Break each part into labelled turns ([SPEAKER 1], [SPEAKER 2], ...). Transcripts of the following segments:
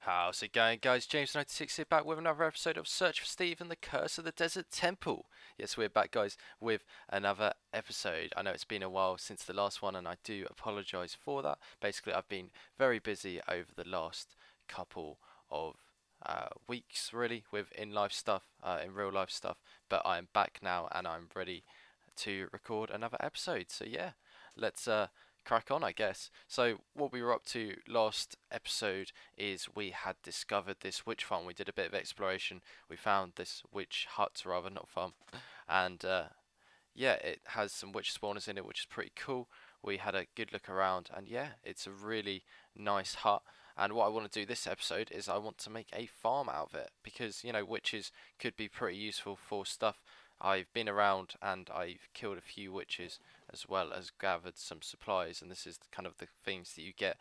[SPEAKER 1] How's it going, guys? James96 here, back with another episode of Search for Steve and the Curse of the Desert Temple. Yes, we're back, guys, with another episode. I know it's been a while since the last one, and I do apologise for that. Basically, I've been very busy over the last couple of weeks, really, with in-life stuff, in real-life stuff. But I'm back now, and I'm ready to record another episode. So yeah, let's crack on, I guess. So what we were up to last episode is we had discovered this witch farm. We did a bit of exploration. We found this witch hut, rather, not farm, and yeah, it has some witch spawners in it, which is pretty cool. We had a good look around, and yeah, it's a really nice hut. And what I want to do this episode is I want to make a farm out of it, because, you know, witches could be pretty useful for stuff. I've been around and I've killed a few witches, as well as gathered some supplies, and this is kind of the things that you get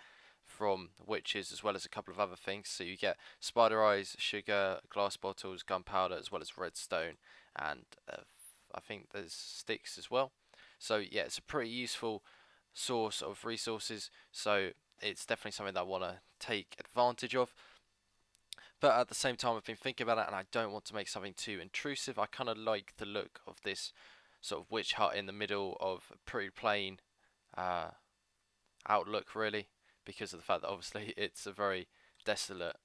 [SPEAKER 1] from witches, as well as a couple of other things. So you get spider eyes, sugar, glass bottles, gunpowder, as well as redstone, and I think there's sticks as well. So yeah, it's a pretty useful source of resources, so it's definitely something that I want to take advantage of. But at the same time, I've been thinking about it, and I don't want to make something too intrusive. I kind of like the look of this sort of witch hut in the middle of a pretty plain outlook, really, because of the fact that obviously it's a very desolate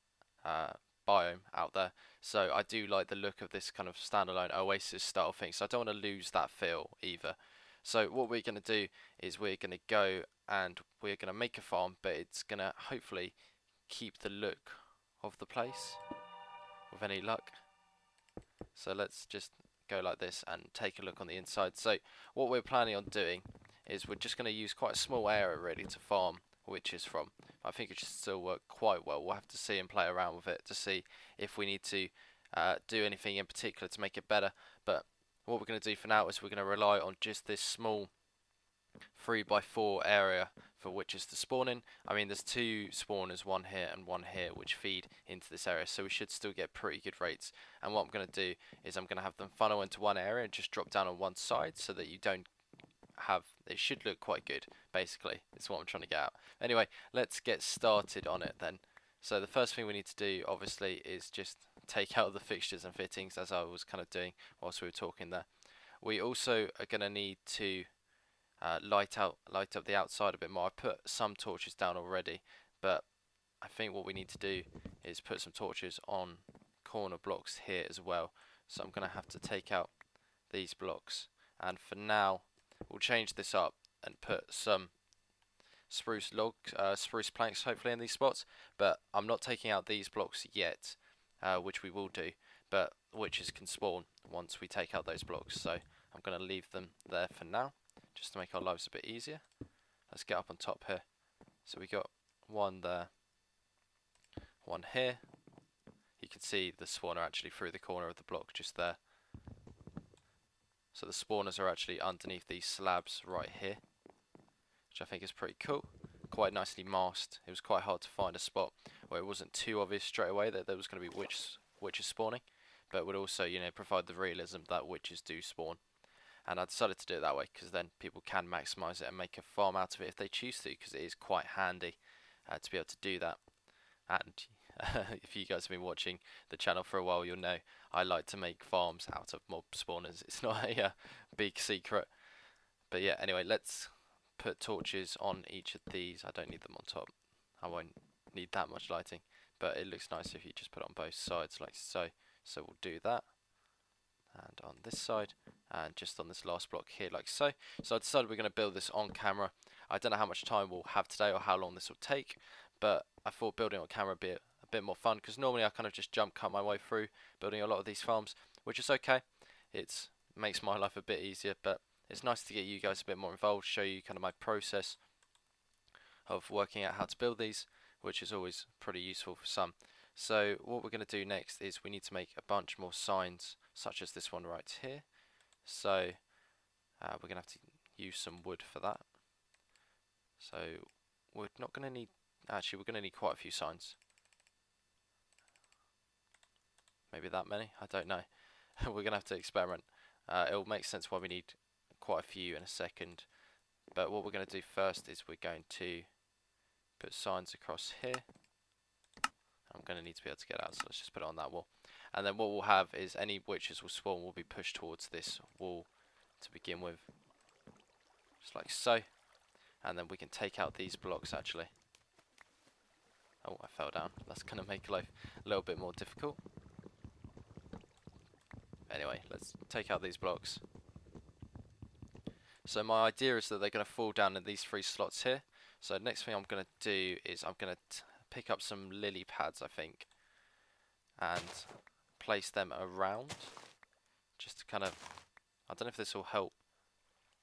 [SPEAKER 1] biome out there. So I do like the look of this kind of standalone oasis style thing, so I don't want to lose that feel either. So what we're going to do is we're going to go and we're going to make a farm, but it's going to hopefully keep the look of the place with any luck. So let's just go like this and take a look on the inside. So what we're planning on doing is we're just going to use quite a small area really to farm witches from. I think it should still work quite well. We'll have to see and play around with it to see if we need to do anything in particular to make it better. But what we're going to do for now is we're going to rely on just this small 3x4 area for witches to spawn in. I mean, there's two spawners, one here and one here, which feed into this area, so we should still get pretty good rates. And what I'm going to do is I'm going to have them funnel into one area and just drop down on one side, so that you don't have, it should look quite good, basically. It's what I'm trying to get out. Anyway, let's get started on it then. So the first thing we need to do, obviously, is just take out the fixtures and fittings, as I was kind of doing whilst we were talking there. We also are going to need to light up the outside a bit more. I put some torches down already, but I think what we need to do is put some torches on corner blocks here as well. So I'm going to have to take out these blocks, and for now we'll change this up and put some spruce logs, spruce planks hopefully in these spots, but I'm not taking out these blocks yet, which we will do, but witches can spawn once we take out those blocks, so I'm going to leave them there for now, just to make our lives a bit easier. Let's get up on top here. So we got one there, one here. You can see the spawner actually through the corner of the block just there. So the spawners are actually underneath these slabs right here, which I think is pretty cool. Quite nicely masked. It was quite hard to find a spot where it wasn't too obvious straight away that there was going to be witches spawning, but would also, you know, provide the realism that witches do spawn. And I decided to do it that way because then people can maximise it and make a farm out of it if they choose to, because it is quite handy to be able to do that. And if you guys have been watching the channel for a while, you'll know I like to make farms out of mob spawners. It's not a big secret. But yeah, anyway, let's put torches on each of these. I don't need them on top. I won't need that much lighting, but it looks nice if you just put it on both sides like so. So we'll do that. And on this side, and just on this last block here like so. So I decided we're going to build this on camera. I don't know how much time we'll have today or how long this will take, but I thought building on camera would be a bit more fun, because normally I kind of just jump cut my way through building a lot of these farms, which is okay. It makes my life a bit easier, but it's nice to get you guys a bit more involved, show you kind of my process of working out how to build these, which is always pretty useful for some. So what we're going to do next is we need to make a bunch more signs, such as this one right here. So we're going to have to use some wood for that. So we're not going to need, actually we're going to need quite a few signs. Maybe that many, I don't know. We're going to have to experiment. It'll make sense why we need quite a few in a second, But what we're going to do first is we're going to put signs across here. I'm going to need to be able to get out, so let's just put it on that wall. And then what we'll have is any witches will spawn will be pushed towards this wall to begin with. Just like so. And then we can take out these blocks actually. Oh, I fell down. That's going to make life a little bit more difficult. Anyway, let's take out these blocks. So my idea is that they're going to fall down in these 3 slots here. So next thing I'm going to do is I'm going to pick up some lily pads, I think, and place them around. Just to kind of, I don't know if this will help.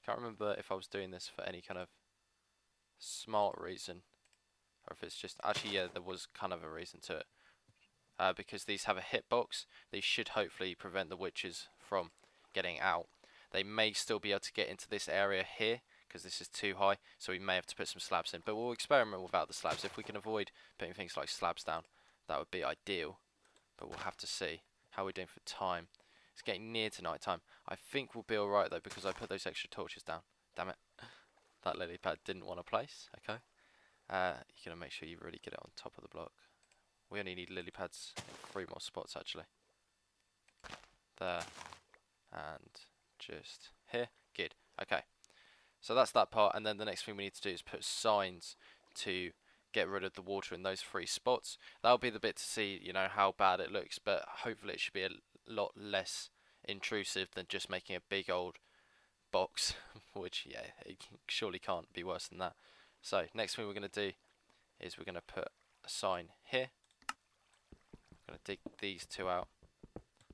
[SPEAKER 1] Can't remember if I was doing this for any kind of smart reason, or if it's just, actually yeah, there was kind of a reason to it. Because these have a hitbox, these should hopefully prevent the witches from getting out. They may still be able to get into this area here, because this is too high, so we may have to put some slabs in. But we'll experiment without the slabs. If we can avoid putting things like slabs down, that would be ideal. But we'll have to see. How are we doing for time? It's getting near to night time. I think we'll be alright though, because I put those extra torches down. Damn it. That lily pad didn't want to place. Okay. You're going to make sure you really get it on top of the block. We only need lily pads in 3 more spots actually. There. And just here. Good. Okay. So that's that part, and then the next thing we need to do is put signs to get rid of the water in those 3 spots. That'll be the bit to see, you know, how bad it looks, but hopefully it should be a lot less intrusive than just making a big old box, which, yeah, it surely can't be worse than that. So, next thing we're going to do is we're going to put a sign here. I'm going to dig these 2 out,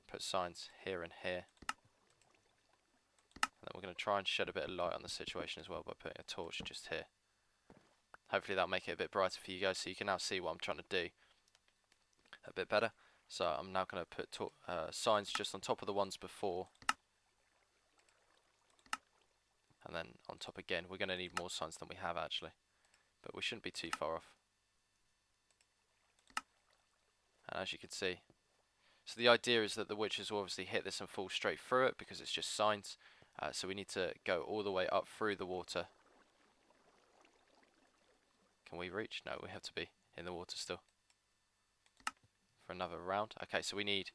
[SPEAKER 1] put signs here and here. And then we're going to try and shed a bit of light on the situation as well by putting a torch just here. Hopefully that'll make it a bit brighter for you guys, so you can now see what I'm trying to do a bit better. So I'm now going to put signs just on top of the ones before. And then on top again. We're going to need more signs than we have actually. But we shouldn't be too far off. And as you can see, so the idea is that the witches will obviously hit this and fall straight through it because it's just signs. So we need to go all the way up through the water. Can we reach? No, we have to be in the water still for another round. Okay, so we need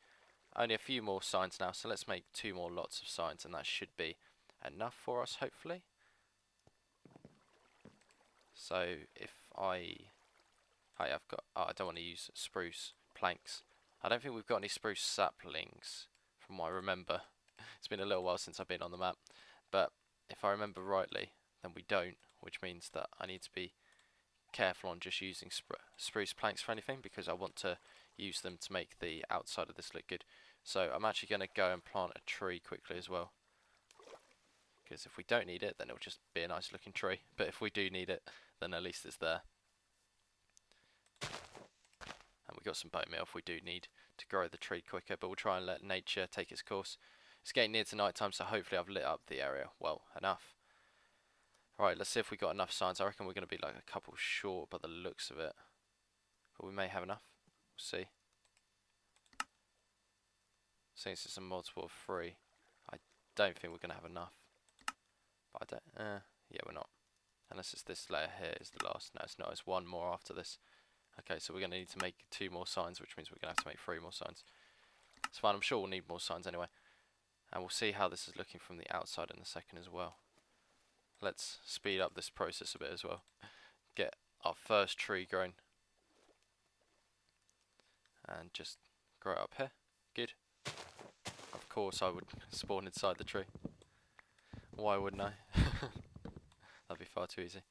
[SPEAKER 1] only a few more signs now, so let's make 2 more lots of signs, and that should be enough for us, hopefully. So if I've got, oh, I don't want to use spruce planks. I don't think we've got any spruce saplings from what I remember. It's been a little while since I've been on the map, but if I remember rightly, then we don't, which means that I need to be careful on just using spruce planks for anything, because I want to use them to make the outside of this look good. So I'm actually going to go and plant a tree quickly as well, because if we don't need it, then it'll just be a nice looking tree, but if we do need it, then at least it's there. And we've got some bone meal if we do need to grow the tree quicker, but we'll try and let nature take its course. It's getting near to night time, so hopefully I've lit up the area well enough. Right, let's see if we got enough signs. I reckon we're going to be like a couple short by the looks of it, but we may have enough. We'll see. Since it's a multiple of 3, I don't think we're going to have enough. But I don't. Yeah, we're not. Unless it's this layer here is the last. No, it's not. It's 1 more after this. Okay, so we're going to need to make 2 more signs, which means we're going to have to make 3 more signs. It's fine. I'm sure we'll need more signs anyway. And we'll see how this is looking from the outside in a second as well. Let's speed up this process a bit as well. Get our first tree grown. And just grow it up here. Good. Of course I would spawn inside the tree. Why wouldn't I? That'd be far too easy.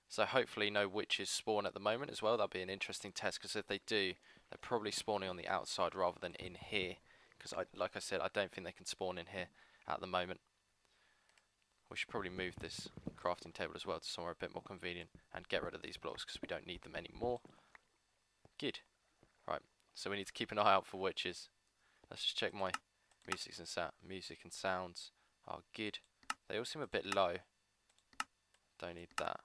[SPEAKER 1] So hopefully no witches spawn at the moment as well. That'd be an interesting test, because if they do, they're probably spawning on the outside rather than in here. Because like I said, I don't think they can spawn in here at the moment. We should probably move this crafting table as well to somewhere a bit more convenient and get rid of these blocks because we don't need them anymore. Good. Right, so we need to keep an eye out for witches. Let's just check my music and sounds are good. They all seem a bit low. Don't need that.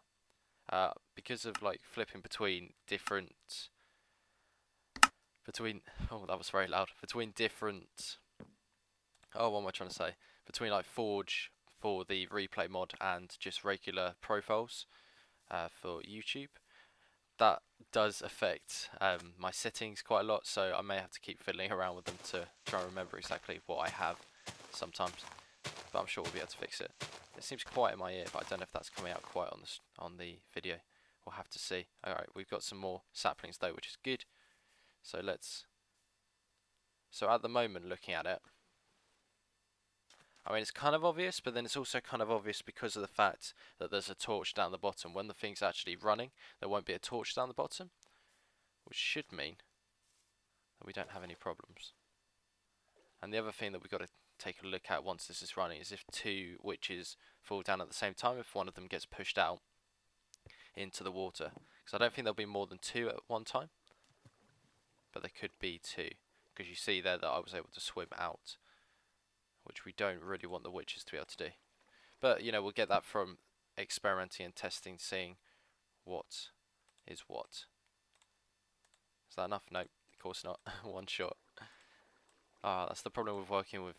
[SPEAKER 1] Because of like flipping between different oh, that was very loud. Between different, oh, what am I trying to say? Between like forge for the replay mod and just regular profiles for YouTube. That does affect my settings quite a lot, so I may have to keep fiddling around with them to try and remember exactly what I have sometimes, but I'm sure we'll be able to fix it. It seems quiet in my ear, but I don't know if that's coming out quiet on the video. We'll have to see. Alright, we've got some more saplings though, which is good. So at the moment, looking at it, I mean, it's kind of obvious, but then it's also kind of obvious because of the fact that there's a torch down the bottom. When the thing's actually running, there won't be a torch down the bottom, which should mean that we don't have any problems. And the other thing that we've got to take a look at once this is running is if two witches fall down at the same time, if one of them gets pushed out into the water. Because I don't think there'll be more than two at one time, but there could be two. Because you see there that I was able to swim out, which we don't really want the witches to be able to do. But, you know, we'll get that from experimenting and testing, seeing what is what. Is that enough? No, of course not. One shot. Ah, that's the problem with working with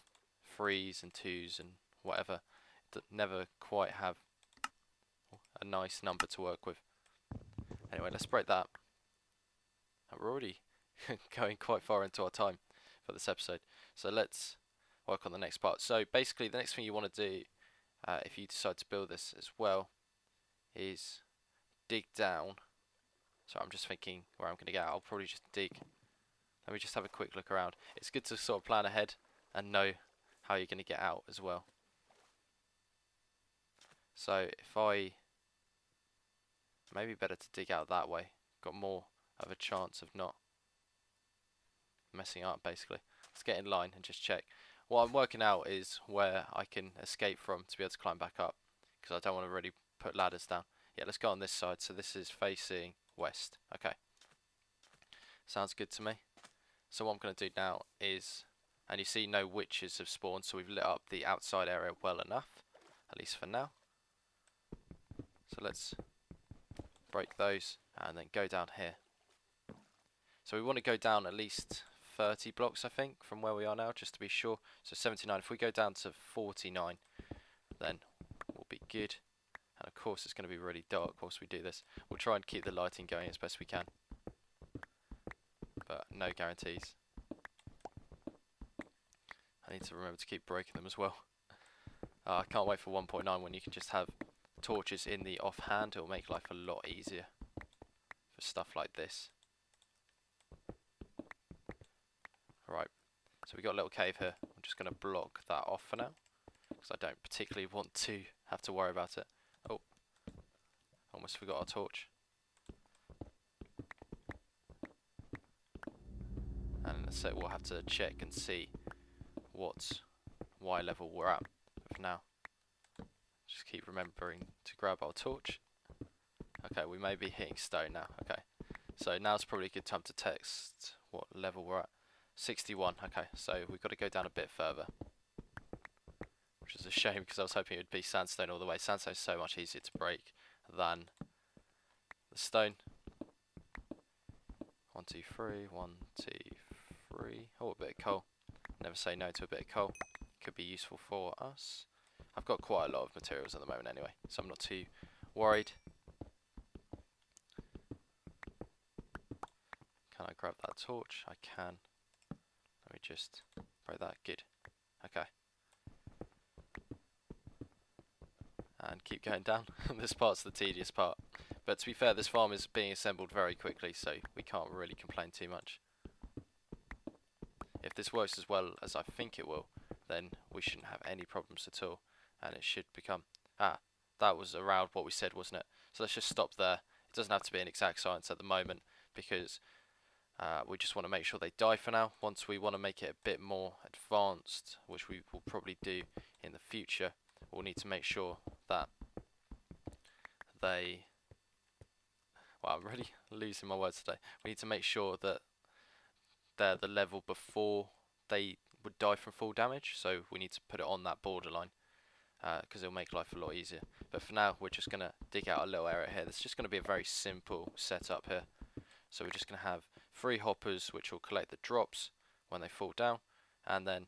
[SPEAKER 1] 3s and 2s and whatever. Never quite have a nice number to work with. Anyway, let's break that. And we're already going quite far into our time for this episode. So let's work on the next part. So basically the next thing you want to do if you decide to build this as well is dig down. So I'm just thinking where I'm going to go. I'll probably just dig. Let me just have a quick look around. It's good to sort of plan ahead and know how you're going to get out as well. So if maybe better to dig out that way. Got more of a chance of not messing up basically. Let's get in line and just check. What I'm working out is where I can escape from to be able to climb back up, because I don't want to really put ladders down. Yeah, let's go on this side. So this is facing west. Okay. Sounds good to me. So what I'm going to do now is, and you see no witches have spawned, so we've lit up the outside area well enough, at least for now. So let's break those and then go down here. So we want to go down at least 30 blocks, I think, from where we are now, just to be sure. So 79. If we go down to 49, then we'll be good. And of course, it's going to be really dark whilst we do this. We'll try and keep the lighting going as best we can, but no guarantees. I need to remember to keep breaking them as well. I can't wait for 1.9 when you can just have torches in the offhand. It will make life a lot easier for stuff like this. Right, so we got a little cave here. I'm just going to block that off for now, because I don't particularly want to have to worry about it. Oh, almost forgot our torch. And so we'll have to check and see what Y level we're at. But for now, just keep remembering to grab our torch. Okay, we may be hitting stone now. Okay, so now's probably a good time to test what level we're at. 61. Okay, so we've got to go down a bit further, which is a shame because I was hoping it would be sandstone all the way. Sandstone's so much easier to break than the stone. 1, 2, 3. 1, 2, 3. Oh, a bit of coal. Never say no to a bit of coal. Could be useful for us. I've got quite a lot of materials at the moment anyway, so I'm not too worried. Can I grab that torch? I can. Let me just break that. Good. Okay. And keep going down. This part's the tedious part. But to be fair, this farm is being assembled very quickly, so we can't really complain too much. If this works as well as I think it will, then we shouldn't have any problems at all. And it should become... Ah, that was around what we said, wasn't it? So let's just stop there. It doesn't have to be an exact science at the moment, because we just want to make sure they die for now. Once we want to make it a bit more advanced, which we will probably do in the future, we'll need to make sure that they... Wow, I'm really losing my words today. We need to make sure that they're the level before they would die from full damage, so we need to put it on that borderline, because it'll make life a lot easier. But for now, we're just going to dig out a little area here. This is just going to be a very simple setup here. So we're just going to have 3 hoppers which will collect the drops when they fall down, and then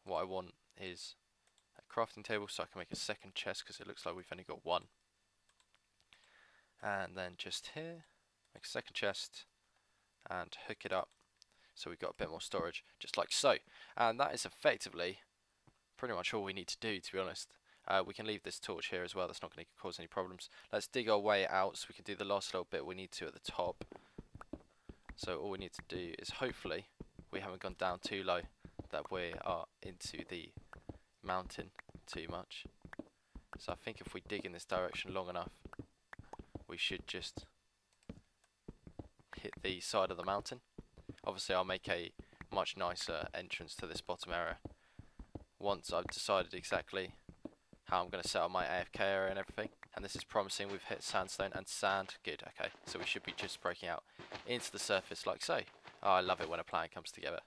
[SPEAKER 1] what I want is a crafting table so I can make a second chest because it looks like we've only got one. And then just here, make a second chest and hook it up so we've got a bit more storage, just like so. And that is effectively pretty much all we need to do, to be honest. We can leave this torch here as well, that's not going to cause any problems. Let's dig our way out so we can do the last little bit we need to at the top. So all we need to do is hopefully we haven't gone down too low, that we are into the mountain too much. So I think if we dig in this direction long enough, we should just hit the side of the mountain. Obviously I'll make a much nicer entrance to this bottom area once I've decided exactly how I'm going to set up my AFK area and everything. And this is promising. We've hit sandstone and sand. Good, okay. So we should be just breaking out into the surface like so. Oh, I love it when a plan comes together.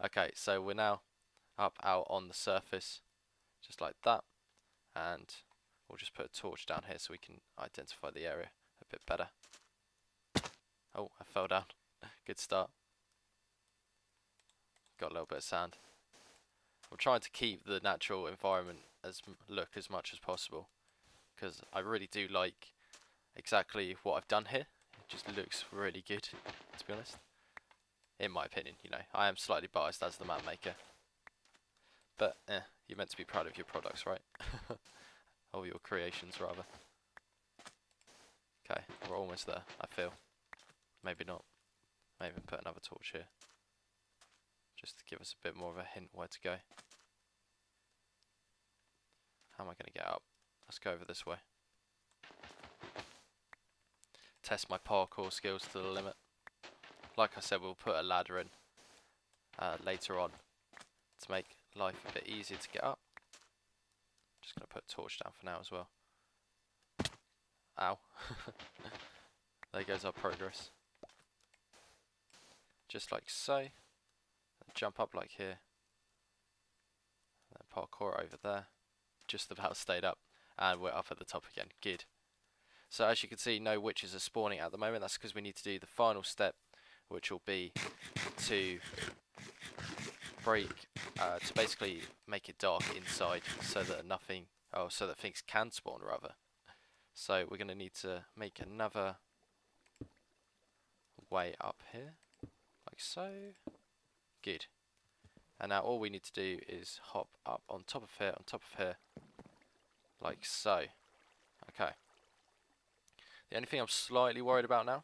[SPEAKER 1] Okay, so we're now up out on the surface, just like that. And we'll just put a torch down here so we can identify the area a bit better. Oh, I fell down. Good start. Got a little bit of sand. I'm trying to keep the natural environment look as much as possible, because I really do like exactly what I've done here. It just looks really good, to be honest. In my opinion, you know, I am slightly biased as the map maker. But, you're meant to be proud of your products, right? Or your creations, rather. Okay, we're almost there, I feel. Maybe not. Maybe put another torch here, just to give us a bit more of a hint where to go. How am I going to get up? Let's go over this way. Test my parkour skills to the limit. Like I said, we'll put a ladder in later on to make life a bit easier to get up. Just going to put a torch down for now as well. Ow. There goes our progress. Just like so. Jump up like here. And then parkour over there. Just about stayed up. And we're up at the top again. Good. So as you can see, no witches are spawning at the moment. That's because we need to do the final step, which will be to to basically make it dark inside, so that so that things can spawn rather. So we're going to need to make another way up here, like so. Good. And now all we need to do is hop up on top of here, like so. Okay. The only thing I'm slightly worried about now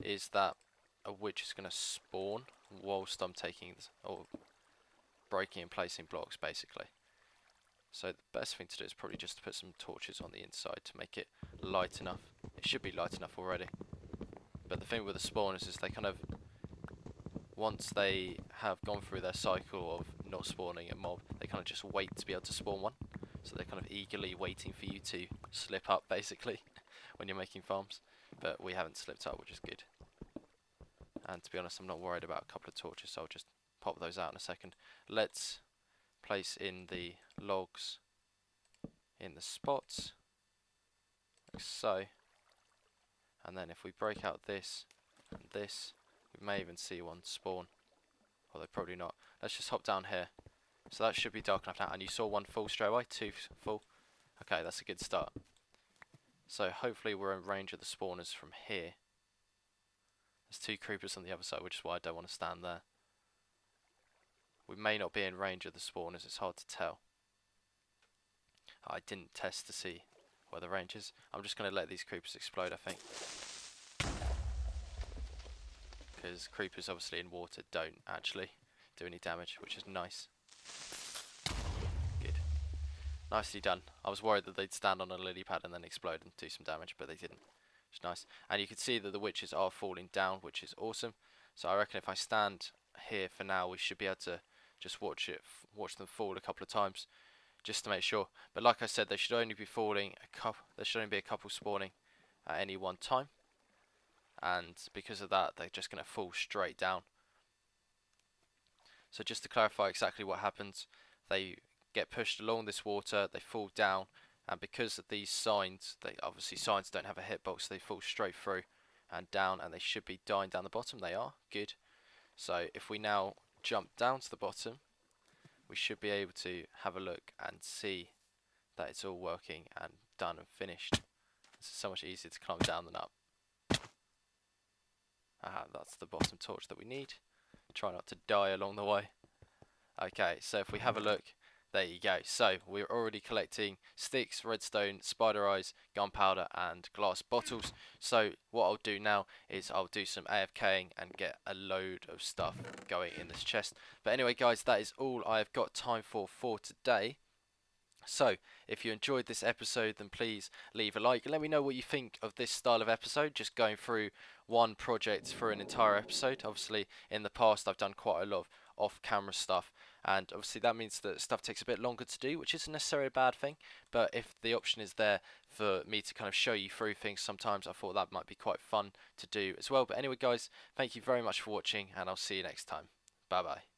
[SPEAKER 1] is that a witch is going to spawn whilst I'm taking this, or breaking and placing blocks basically. So the best thing to do is probably just to put some torches on the inside to make it light enough. It should be light enough already. But the thing with the spawners is they kind of, once they have gone through their cycle of not spawning a mob, they kind of just wait to be able to spawn one. So they're kind of eagerly waiting for you to slip up basically when you're making farms. But we haven't slipped up, which is good. And to be honest, I'm not worried about a couple of torches, so I'll just pop those out in a second. Let's place in the logs in the spots, like so. And then if we break out this and this, we may even see one spawn. Although probably not. Let's just hop down here. So that should be dark enough now. And you saw one full straight away, two full. Okay, that's a good start. So hopefully we're in range of the spawners from here. There's two creepers on the other side, which is why I don't want to stand there. We may not be in range of the spawners, it's hard to tell. I didn't test to see where the range is. I'm just going to let these creepers explode, I think. Because creepers obviously in water don't actually do any damage, which is nice. Good. Nicely done. I was worried that they'd stand on a lily pad and then explode and do some damage, but they didn't. Which is nice. And you can see that the witches are falling down, which is awesome. So I reckon if I stand here for now, we should be able to just watch them fall a couple of times, just to make sure. But like I said, they should only be falling there should only be a couple spawning at any one time, and because of that, they're just going to fall straight down. So just to clarify exactly what happens, they get pushed along this water, they fall down, and because of these signs, obviously signs don't have a hitbox, they fall straight through and down, and they should be dying down the bottom. They are good. So if we now jump down to the bottom, we should be able to have a look and see that it's all working and done and finished. It's so much easier to climb down than up. That's the bottom torch that we need. Try not to die along the way. Okay, so if we have a look, there you go. So we're already collecting sticks, redstone, spider eyes, gunpowder and glass bottles. So what I'll do now is I'll do some AFKing and get a load of stuff going in this chest. But anyway guys, that is all I've got time for today. So, if you enjoyed this episode, then please leave a like. Let me know what you think of this style of episode, just going through one project for an entire episode. Obviously, in the past, I've done quite a lot of off-camera stuff, and obviously that means that stuff takes a bit longer to do, which isn't necessarily a bad thing. But if the option is there for me to kind of show you through things sometimes, I thought that might be quite fun to do as well. But anyway, guys, thank you very much for watching, and I'll see you next time. Bye-bye.